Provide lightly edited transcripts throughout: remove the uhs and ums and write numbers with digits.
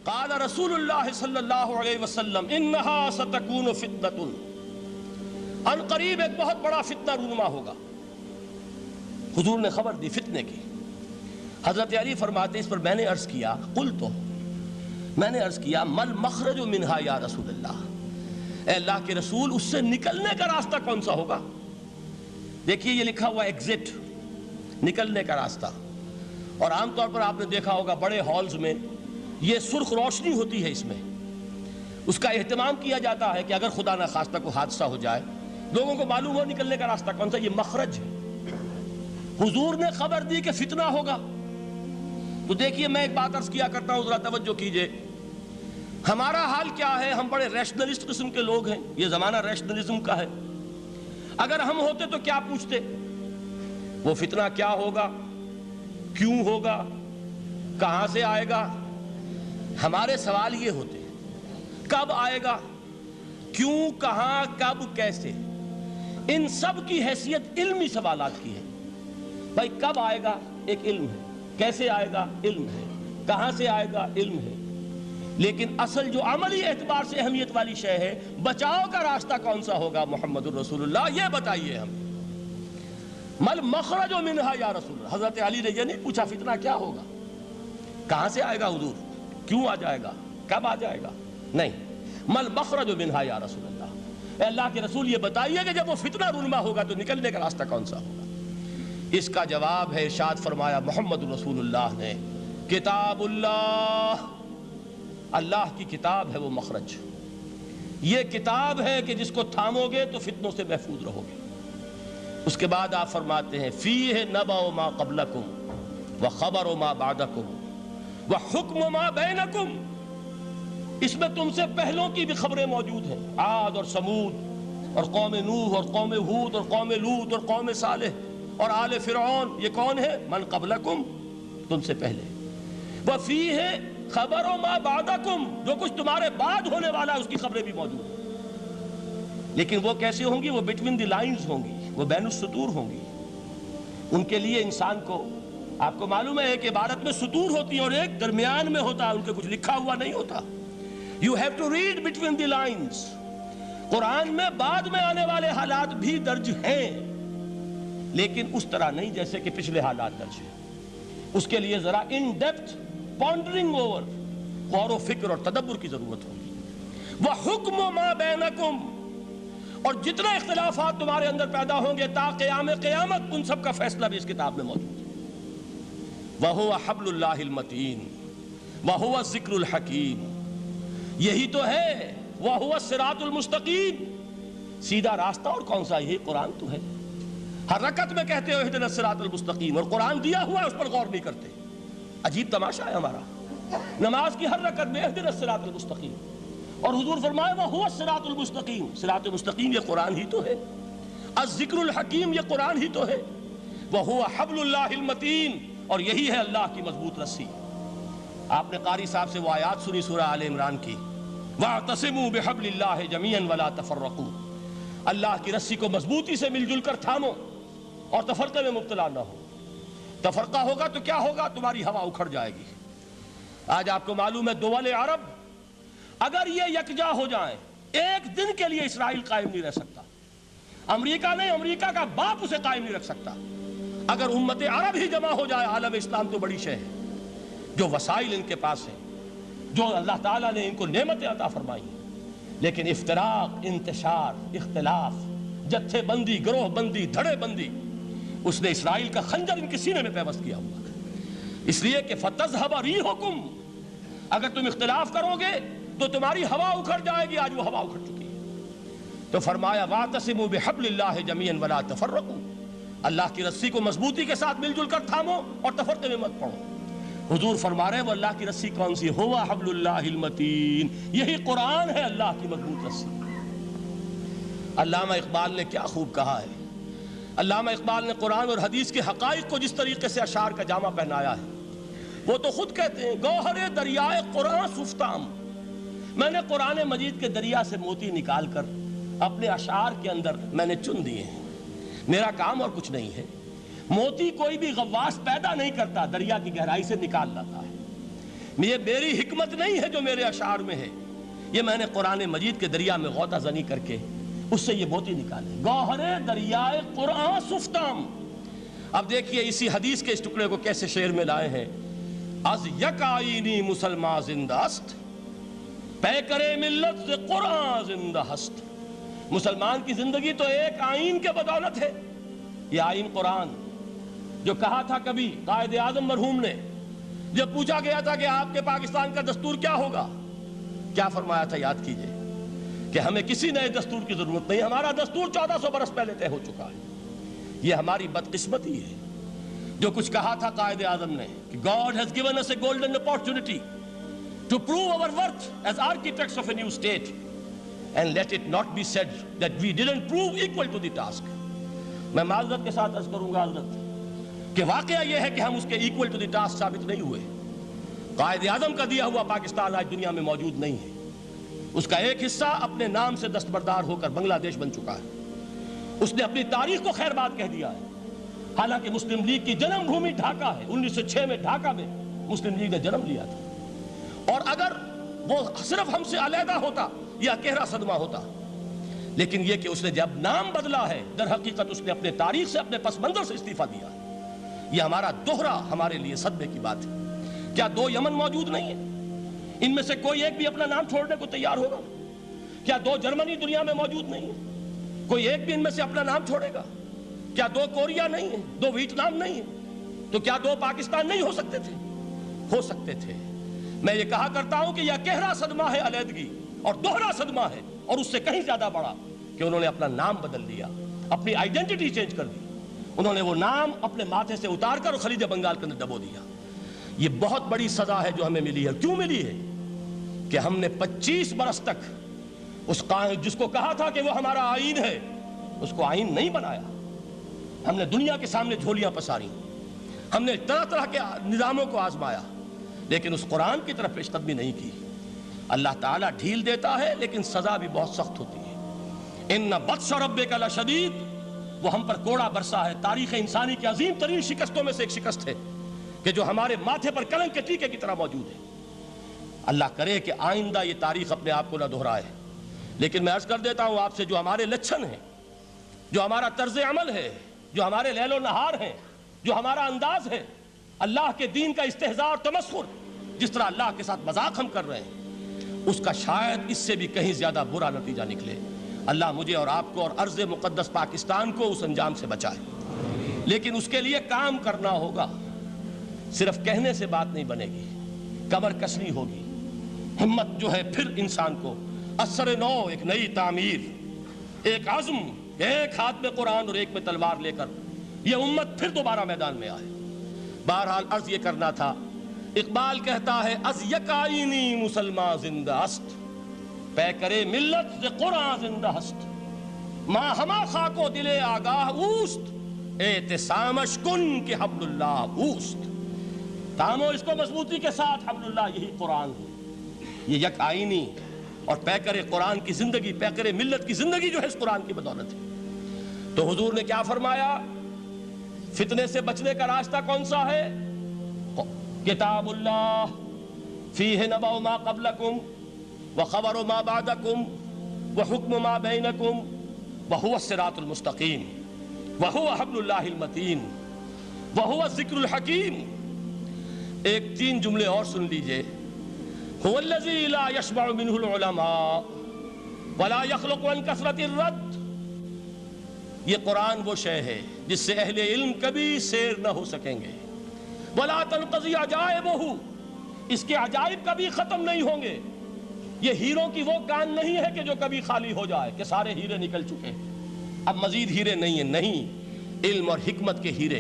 قال رسول اللہ صلی اللہ علیہ وسلم انہا ستکون فتنۃ، ان قریب ایک بہت بڑا فتنہ رونما ہوگا۔ حضور نے خبر دی فتنے کی۔ حضرت علی فرماتے اس پر میں نے عرض کیا، قلت، میں نے عرض کیا مل مخرج منہا یا رسول اللہ، اے اللہ کے رسول اس سے نکلنے کا راستہ کون سا ہوگا؟ دیکھیے یہ لکھا ہوا ایگزٹ، نکلنے کا راستہ، اور عام طور پر آپ نے دیکھا ہوگا بڑے ہالز میں یہ سرخ روشنی ہوتی ہے، اس میں اس کا اہتمام کیا جاتا ہے کہ اگر خدا نہ خواستہ کوئی حادثہ ہو جائے لوگوں کو معلوم ہو نکلنے کا راستہ کون سا، یہ مخرج ہے۔ حضور نے خبر دی کہ فتنہ ہوگا۔ تو دیکھیے میں ایک بات عرض کیا کرتا ہوں، ذرا توجہ کیجئے، ہمارا حال کیا ہے؟ ہم بڑے ریشنلسٹ قسم کے لوگ ہیں، یہ زمانہ ریشنلزم کا ہے۔ اگر ہم ہوتے تو کیا پوچھتے؟ وہ فتنہ کیا ہوگا، کیوں ہوگا، کہاں سے آئے گا؟ ہمارے سوال یہ ہوتے ہیں، کب آئے گا، کیوں، کہاں، کب، کیسے؟ ان سب کی حیثیت علمی سوالات کی ہے۔ بھائی کب آئے گا ایک علم ہے، کیسے آئے گا علم ہے، کہاں سے آئے گا علم ہے، لیکن اصل جو عملی اعتبار سے اہمیت والی شے ہے، بچاؤ کا راستہ کون سا ہوگا محمد الرسول اللہ، یہ بتائیے ہم۔ مل مخرج منہا یا رسول اللہ، حضرت علی نے یہ نہیں پوچھا فتنہ کیا ہوگا، کہاں سے آئے گا حضور، کیوں آ جائے گا، کب آ جائے گا، نہیں، مل مخرج منہا یا رسول اللہ، اے اللہ کے رسول یہ بتائیے کہ جب وہ فتنہ رونما ہوگا تو نکلنے کا راستہ کون سا ہوگا؟ اس کا جواب ہے، ارشاد فرمایا محمد رسول اللہ نے، کتاب اللہ، اللہ کی کتاب ہے وہ مخرج، یہ کتاب ہے کہ جس کو تھامو گے تو فتنوں سے محفوظ رہو گے۔ اس کے بعد آپ فرماتے ہیں فیہ نبأ ما قبلکم وخبر ما بعدکم وحکم ما بینکم، اس میں تم سے پہلوں کی بھی خبریں موجود ہیں، عاد اور سمود اور قوم نوح اور قوم ہود اور قوم لوط اور قوم صالح اور آل فرعون، یہ کون ہے؟ من قبلکم، تم سے پہلے، وفیہ خبر ما بعدکم، جو کچھ تمہارے بعد ہونے والا ہے اس کی خبریں بھی موجود ہیں، لیکن وہ کیسے ہوں گی؟ وہ بٹوین دی لائنز ہوں گی، وہ بین السطور ہوں گی۔ ان کے لیے انسان کو، آپ کو معلوم ہے ایک عبارت میں سطور ہوتی ہیں اور ایک درمیان میں ہوتا ہے، ان کے کچھ لکھا ہوا نہیں ہوتا۔ You have to read between the lines۔ قرآن میں بعد میں آنے والے حالات بھی درج ہیں، لیکن اس طرح نہیں جیسے کہ پچھلے حالات درج ہیں۔ اس کے لیے ذرا ان ڈیپتھ پونڈرنگ اوور، غور و فکر اور تدبر کی ضرورت ہوگی۔ وَحُكْمُ مَا بَيْنَكُمْ، اور جتنے اختلافات تمہارے اندر پیدا ہوں گے تا قیام قیامت، ان سب کا فیصلہ بھی اس کتاب میں موجود ہے۔ وَهُوَ حَبْلُ اللَّهِ الْمَتِينُ وَهُوَ الذِّكْرُ الْحَكِيمُ، یہی تو ہے وَهُوَ الصِّرَاطُ الْمُسْتَقِيمُ، سیدھا راستہ، اور کون سا؟ یہی قرآن تو ہے۔ ہر رکعت میں کہتے ہو اہدنا الصراط المستقیم، اور قرآن دیا ہوا ہے اس پر غور نہیں کرتے۔ عجیب تماشا ہے ہمارا، نماز کی ہر رکعت میں اہدنا الصراط المستقیم، اور حضور فرمائے وَهُوَ الصراط المستقیم، صراط مستقیم یہ قرآن ہی تو ہے، الذکر الحکیم یہ قرآن ہی تو ہے، وَهُوَ حَبْلُ اللَّهِ الْمَتِينُ، اور یہی ہے اللہ کی مضبوط رسی۔ آپ نے قاری صاحب سے وہ آیات سنی سورہ آل عمران کی، وَاعْتَصِمُوا بِحَبْلِ اللَّهِ جَمِيعًا وَلَا تَفَرَّقُوا، اللہ کی رسی کو مضبوطی سے مل جل کر تھامو اور تفرقے میں مبتلا نہ ہو۔ تفرقہ ہوگا تو کیا ہوگا؟ تمہاری ہوا اکھڑ جائے گی۔ آج آپ کو معلوم ہے دول عرب اگر یہ یکجا ہو جائیں، ایک دن کے لیے اسرائیل قائم نہیں رہ سکتا، امریکہ نہیں، امریکہ کا باپ اسے قائم نہیں رکھ سکتا۔ اگر امت عرب ہی جمع ہو جائے، عالم اسلام تو بڑی شے ہے، جو وسائل ان کے پاس ہیں، جو اللہ تعالیٰ نے ان کو نعمتیں عطا فرمائی ہیں، لیکن افتراق، انتشار، اختلاف، جتھے بندی، گروہ بندی، دھڑے بندی، اس نے اسرائیل کا خنجر ان کے سینے میں پیوست کیا ہوا، اس لیے کہ فَتَذْهَبَ رِيحُكُمْ، اگر تم اختلاف کرو گے تو تمہاری ہوا اکھڑ جائے گی۔ آج وہ ہوا اکھڑ چکی ہے۔ تو فرمایا وَاعْتَصِمُوا بِحَبْلِ اللَّهِ جَمِيعًا وَلَا تَفَرَّقُوا، اللہ کی رسی کو مضبوطی کے ساتھ مل جل کر تھامو اور تفرقے میں مت پڑو۔ حضور فرما رہے ہیں وہ اللہ کی رسی کون سی؟ ہوا حبل اللہ المتین، یہی قرآن ہے اللہ کی مضبوط رسی۔ علامہ اقبال نے کیا خوب کہا ہے، علامہ اقبال نے قرآن اور حدیث کے حقائق کو جس طریقے سے اشعار کا جامع پہنایا ہے، وہ تو خود کہتے ہیں گوہر دریائے قرآن سفتام، میں نے قرآن مجید کے دریا سے موتی نکال کر اپنے اشعار کے اندر میں نے چن دیے ہیں، میرا کام اور کچھ نہیں ہے۔ موتی کوئی بھی غواص پیدا نہیں کرتا، دریا کی گہرائی سے نکال لاتا ہے، یہ میری حکمت نہیں ہے جو میرے اشعار میں ہے، یہ میں نے قرآن مجید کے دریا میں غوطہ زنی کر کے اس سے یہ موتی نکالے، گوہر دریائے قرآن سفتام۔ اب دیکھیے اسی حدیث کے اس ٹکڑے کو کیسے شعر میں لائے ہیں۔ از یک آئینی مسلمان زندہ است، پیکرے ملت سے قرآن زندہ ہست۔ مسلمان کی زندگی تو ایک آئین کے بدولت ہے، یہ آئین قرآن، جو کہا تھا کبھی قائد اعظم مرحوم نے جب پوچھا گیا تھا کہ آپ کے پاکستان کا دستور کیا ہوگا، کیا فرمایا تھا یاد کیجئے کہ ہمیں کسی نئے دستور کی ضرورت نہیں، ہمارا دستور 1400 برس پہلے طے ہو چکا ہے۔ یہ ہماری بدقسمتی ہے جو کچھ کہا تھا قائد اعظم نے کہ God has given us a golden opportunity to prove our worth as architects of a new state and let it not be said that we didn't prove equal to the task۔ میں معذرت کے ساتھ عرض کروں گا حضرت کہ واقعہ یہ ہے کہ ہم اس کے equal to the task ثابت نہیں ہوئے۔ قائد اعظم کا دیا ہوا پاکستان آج دنیا میں موجود نہیں ہے، اس کا ایک حصہ اپنے نام سے دستبردار ہو کر بنگلہ دیش بن چکا ہے، اس نے اپنی تاریخ کو خیر بات کہہ دیا ہے، حالانکہ مسلم لیگ کی جنم بھومی ڈھاکہ ہے، 1906 میں ڈھاکہ میں مسلم لیگ نے جنم لیا تھا، اور اگر وہ صرف ہم سے علیحدہ ہوتا یا گہرا صدمہ ہوتا، لیکن یہ کہ اس نے جب نام بدلا ہے در حقیقت اس نے اپنے تاریخ سے اپنے پس منظر سے استعفیٰ دیا ہے۔ یہ ہمارا دوہرا ہمارے لیے صدمے کی بات ہے۔ کیا 2 یمن موجود نہیں ہیں؟ ان میں سے کوئی ایک بھی اپنا نام چھوڑنے کو تیار ہوگا؟ کیا 2 جرمنی دنیا میں موجود نہیں ہیں؟ کوئی ایک بھی ان میں سے اپنا نام چھوڑے گا؟ کیا 2 کوریا نہیں ہیں؟ 2 ویتنام نہیں ہیں؟ تو کیا 2 پاکستان نہیں ہو سکتے تھے؟ ہو سکتے تھے۔ میں یہ کہا کرتا ہوں کہ یہ گہرا صدمہ ہے علیحدگی، اور دوہرا صدمہ ہے، اور اس سے کہیں زیادہ بڑا کہ انہوں نے اپنا نام بدل لیا، اپنی آئیڈینٹی چینج کر دی، انہوں نے وہ نام اپنے ماتھے سے اتار کر خلیج بنگال کے اندر دبو دیا۔ یہ بہت بڑی سزا ہے جو ہمیں ملی ہے۔ کیوں ملی ہے؟ کہ ہم نے 25 برس تک اس قائد جس کو کہا تھا کہ وہ ہمارا آئین ہے، اس کو آئین نہیں بنایا۔ ہم نے دنیا کے سامنے جھولیاں پساری، ہم نے طرح طرح کے نظاموں کو آزمایا، لیکن اس قرآن کی طرف پیش قدمی نہیں کی۔ اللہ تعالیٰ ڈھیل دیتا ہے لیکن سزا بھی بہت سخت ہوتی ہے۔ ان بطش ربک لشدید، وہ ہم پر کوڑا برسا ہے۔ تاریخ انسانی کی عظیم ترین شکستوں میں سے ایک شکست ہے کہ جو ہمارے ماتھے پر کلنک کے ٹیکے کی طرح موجود ہے۔ اللہ کرے کہ آئندہ یہ تاریخ اپنے آپ کو نہ دہرائے، لیکن میں عرض کر دیتا ہوں آپ سے، جو ہمارے لچھن ہیں، جو ہمارا طرز عمل ہے، جو ہمارے لیل و نہار ہیں، جو ہمارا انداز ہے، اللہ کے دین کا استہزاء اور تمسخر، جس طرح اللہ کے ساتھ مذاق ہم کر رہے ہیں، اس کا شاید اس سے بھی کہیں زیادہ برا نتیجہ نکلے۔ اللہ مجھے اور آپ کو اور ارض مقدس پاکستان کو اس انجام سے بچائے، لیکن اس کے لیے کام کرنا ہوگا۔ صرف کہنے سے بات نہیں بنے گی، کمر کسنی ہوگی، ہمت جو ہے پھر انسان کو اثر نو، ایک نئی تعمیر، ایک عزم، ایک ہاتھ میں قرآن اور ایک میں تلوار لے کر یہ امت پھر دوبارہ میدان میں آئے۔ بہرحال عرض یہ کرنا تھا، اقبال کہتا ہے از یک آئینی مسلمان زندہ است، پیکرے ملت سے قرآن زندہ ہست، ماں ہما خاک و دل آگاہ اوست، اعتصامش کن کہ حبل اللہ اوست۔ تامو اس کو مضبوطی کے ساتھ، حبل اللہ یہی قرآن ہے۔ یہ یک آئینی اور پیکر قرآن کی زندگی، پیکر ملت کی زندگی جو ہے اس قرآن کی بدولت ہے۔ تو حضور نے کیا فرمایا؟ فتنے سے بچنے کا راستہ کون سا ہے؟ کتاب اللہ فیہ نبأ ما قبلکم وخبر ما بعدکم وحکم ما بینکم وہو الصراط المستقیم وہو حبل اللہ المتین وہو الذکر الحکیم۔ ایک 3 جملے اور سن لیجئے۔ هو الذی لا یشبع منہ العلماء ولا یخلق عن کثرت الرد۔ یہ قرآن وہ شے ہے جس سے اہل علم کبھی سیر نہ ہو سکیں گے۔ ولا تنقضی عجائبہ، اس کے عجائب کبھی ختم نہیں ہوں گے۔ یہ ہیروں کی وہ کان نہیں ہے کہ جو کبھی خالی ہو جائے کہ سارے ہیرے نکل چکے، اب مزید ہیرے نہیں ہیں، نہیں، علم اور حکمت کے ہیرے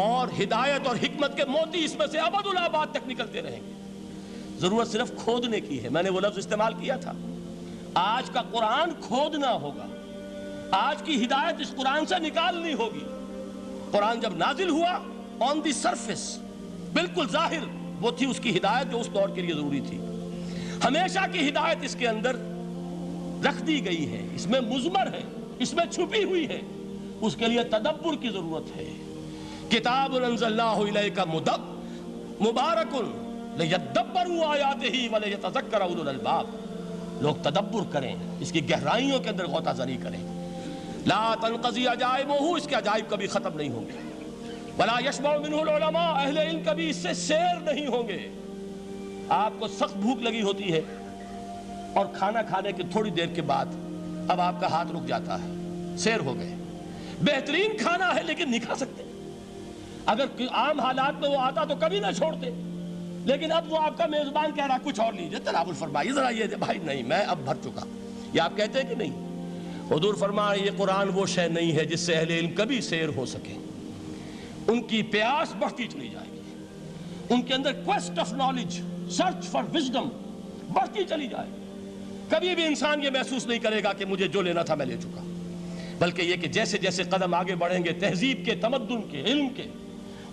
اور ہدایت اور حکمت کے موتی اس میں سے ابد الآباد تک نکلتے رہیں گے۔ ضرورت صرف کھودنے کی ہے۔ میں نے وہ لفظ استعمال کیا تھا، آج کا قرآن کھودنا ہوگا، آج کی ہدایت اس قرآن سے نکالنی ہوگی۔ قرآن جب نازل ہوا آن دی سرفیس، بالکل ظاہر وہ تھی اس کی ہدایت جو اس دور کے لیے ضروری تھی۔ ہمیشہ کی ہدایت اس کے اندر رکھ دی گئی ہے، اس میں مضمر ہے، اس میں چھپی ہوئی ہے، اس کے لیے تدبر کی ضرورت ہے۔ کتاب انزلناہ الیک مبارک لِيَدَّبَّرُوا آیَاتِهِ وَلِيَتَذَكَّرَ أُولُو الْأَلْبَابِ، لوگ تدبر کریں، اس کی گہرائیوں کے اندر غوطہ زنی کریں۔ لا تنقضی عجائبہ، اس کے عجائب کبھی ختم نہیں ہوں گے۔ ولا یشبع منہ العلماء، اہل علم کبھی اس سے سیر نہیں ہوں گے۔ آپ کو سخت بھوک لگی ہوتی ہے اور کھانا کھانے کے تھوڑی دیر کے بعد اب آپ کا ہاتھ رک جاتا ہے، سیر ہو گئے، بہترین کھانا ہے لیکن نہیں کھا سکتے۔ اگر عام حالات میں وہ آتا تو کبھی نہ چھوڑتے، لیکن اب وہ آپ کا میزبان کہہ رہا کچھ اور لیجیے، تناول فرمائیے ذرا یہ دے، بھائی نہیں میں اب بھر چکا، یہ آپ کہتے ہیں کہ نہیں؟ حضور فرمایا یہ قرآن وہ شے نہیں ہے جس سے اہل علم کبھی سیر ہو سکے، ان کی پیاس بڑھتی چلی جائے گی، ان کے اندر quest of knowledge, search for wisdom بڑھتی چلی جائے گی۔ کبھی بھی انسان یہ محسوس نہیں کرے گا کہ مجھے جو لینا تھا میں لے چکا، بلکہ یہ کہ جیسے جیسے قدم آگے بڑھیں گے تہذیب کے، تمدن کے، علم کے،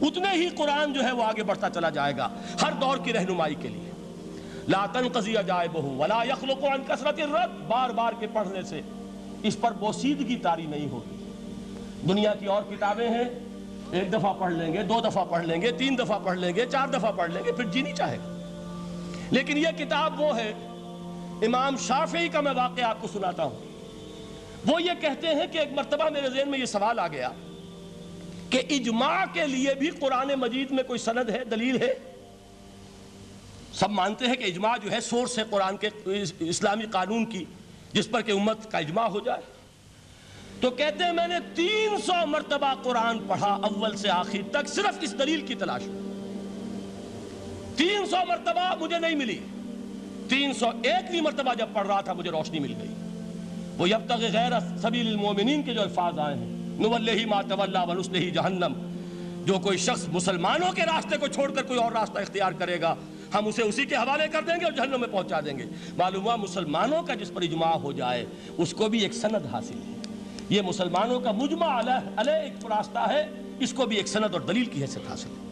اتنے ہی قرآن جو ہے وہ آگے بڑھتا چلا جائے گا ہر دور کی رہنمائی کے لیے۔ لا تنقضی عجائبہ ولا یخلق عن کثرت الرد، بار بار کے پڑھنے سے اس پر بوسیدگی طاری نہیں ہوگی۔ دنیا کی اور کتابیں ہیں، ایک دفعہ پڑھ لیں گے، دو دفعہ پڑھ لیں گے، تین دفعہ پڑھ لیں گے، چار دفعہ پڑھ لیں گے، پھر جی نہیں چاہے گا۔ لیکن یہ کتاب وہ ہے، امام شافعی کا میں واقعہ آپ کو سناتا ہوں۔ وہ یہ کہتے ہیں کہ ایک مرتبہ میرے ذہن میں یہ سوال آ گیا کہ اجماع کے لیے بھی قرآن مجید میں کوئی سند ہے، دلیل ہے؟ سب مانتے ہیں کہ اجماع جو ہے سورس ہے قرآن کے اسلامی قانون کی، جس پر کہ امت کا اجماع ہو جائے۔ تو کہتے ہیں میں نے 300 مرتبہ قرآن پڑھا اول سے آخر تک، صرف اس دلیل کی تلاش میں۔ 300 مرتبہ مجھے نہیں ملی، 301ویں مرتبہ جب پڑھ رہا تھا مجھے روشنی مل گئی۔ وہ یبتغی غیر سبیل المومنین کے جو الفاظ آئے ہیں، نولہ ما تولی ونصلہ جہنم، جو کوئی شخص مسلمانوں کے راستے کو چھوڑ کر کوئی اور راستہ اختیار کرے گا ہم اسے اسی کے حوالے کر دیں گے اور جہنم میں پہنچا دیں گے۔ معلوم ہوا مسلمانوں کا جس پر اجماع ہو جائے اس کو بھی ایک سند حاصل ہے۔ یہ مسلمانوں کا مجمع علیہ ایک راستہ ہے، اس کو بھی ایک سند اور دلیل کی حیثیت حاصل ہے۔